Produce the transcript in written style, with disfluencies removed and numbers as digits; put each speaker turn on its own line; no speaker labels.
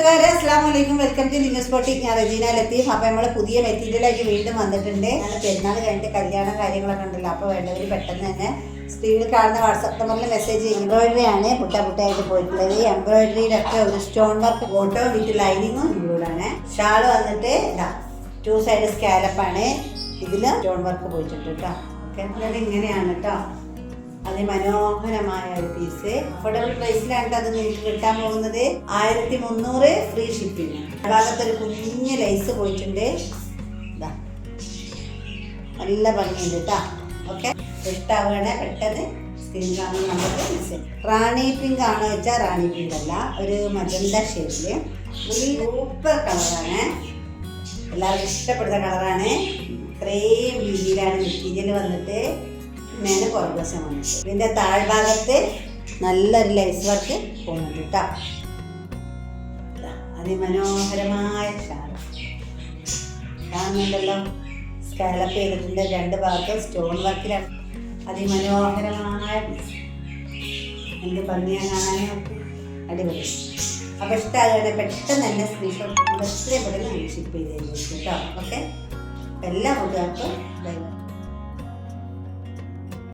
കൂട്ടുകാരെ അസ്സലാമു അലൈക്കും. Welcome to Linus boutique. ഞാൻ റജീന ലത്തീഫ്. അപ്പോൾ നമ്മൾ പുതിയ മെറ്റീരിയലായിട്ട് വീണ്ടും വന്നിട്ടുണ്ട്. ഞാൻ പെരുന്നാൾ കഴിഞ്ഞിട്ട് കല്യാണം കാര്യങ്ങളൊക്കെ ഉണ്ടല്ലോ, അപ്പോൾ വേണ്ടവർ പെട്ടെന്ന് തന്നെ സ്ക്രീനിൽ കാണുന്ന വാട്സാപ്പ് നമ്പറിൽ മെസ്സേജ് ചെയ്യും. എംബ്രോയിഡറി ആണ് പുട്ടായിട്ട് പോയിട്ടുള്ളത്. എംബ്രോയിഡറിയിലൊക്കെ ഒരു സ്റ്റോൺ വർക്ക് ഫോട്ടോ വിത്ത് ലൈനിങ്ങും ഇൻക്ലൂഡാണ്. ഷാള് വന്നിട്ട് ഇതാ 2 സൈഡ് സ്കാലപ്പാണ്. ഇതിൽ സ്റ്റോൺ വർക്ക് പോയിട്ടുണ്ട് കേട്ടോ. ഓക്കെ, ഇങ്ങനെയാണ് കേട്ടോ. അതിമനോഹരമായ ഒരു പീസ്. അഫോർഡബിൾ പ്രൈസിലാണ് അത് നിങ്ങൾക്ക് കിട്ടാൻ പോകുന്നത്. 1300 ഫ്രീ ഷിപ്പിംഗ്. ഭാഗത്തൊരു കുഞ്ഞ് ലൈസ് പോയിട്ടുണ്ട്. ഇതാ നല്ല ഭംഗിയുണ്ട് കേട്ടോ. ഓക്കെ, ഇഷ്ടാവുകയാണെ പെട്ടെന്ന് സ്ക്രീൻ കാണുന്ന നമുക്ക് മെസ്സേജ്. റാണി പിങ്ക് ആണോ വെച്ചാൽ റാണി പിങ്ക് അല്ല, ഒരു മജന്ത ഷെയ്ഡില് സൂപ്പർ കളറാണ്. എല്ലാവർക്കും ഇഷ്ടപ്പെടുന്ന കളറാണ്. ഇത്രയും രീതിയിലാണ് മെറ്റീരിയൽ വന്നിട്ട് മേലെ പുറകുവശം വന്നിട്ട് ഇതിൻ്റെ താഴ്ഭാഗത്ത് നല്ലൊരു ലൈസ് വർക്ക് പോകുന്നുണ്ട് കേട്ടോ. അതിമനോഹരമായ ഷാൾ കാണുന്നുണ്ടല്ലോ. സ്കാലപ്പ് ചെയ്തിട്ടുണ്ട്. 2 ഭാഗത്തും സ്റ്റോൺ വർക്കിലാണ്. അതിമനോഹരമായ പീസ്. എന്ത് ഭംഗിയാണ് കാണാൻ, അടിപൊളി. അപ്പോൾ ഇഷ്ടമാകുകയാണെങ്കിൽ പെട്ടെന്ന് തന്നെ സ്ക്രീൻഷോട്ട് എത്രയും പെട്ടെന്ന് ഷിപ്പ് ചെയ്ത് തരും കേട്ടോ. ഓക്കെ, എല്ലാ കൂട്ടുകാർക്കും ബൈ.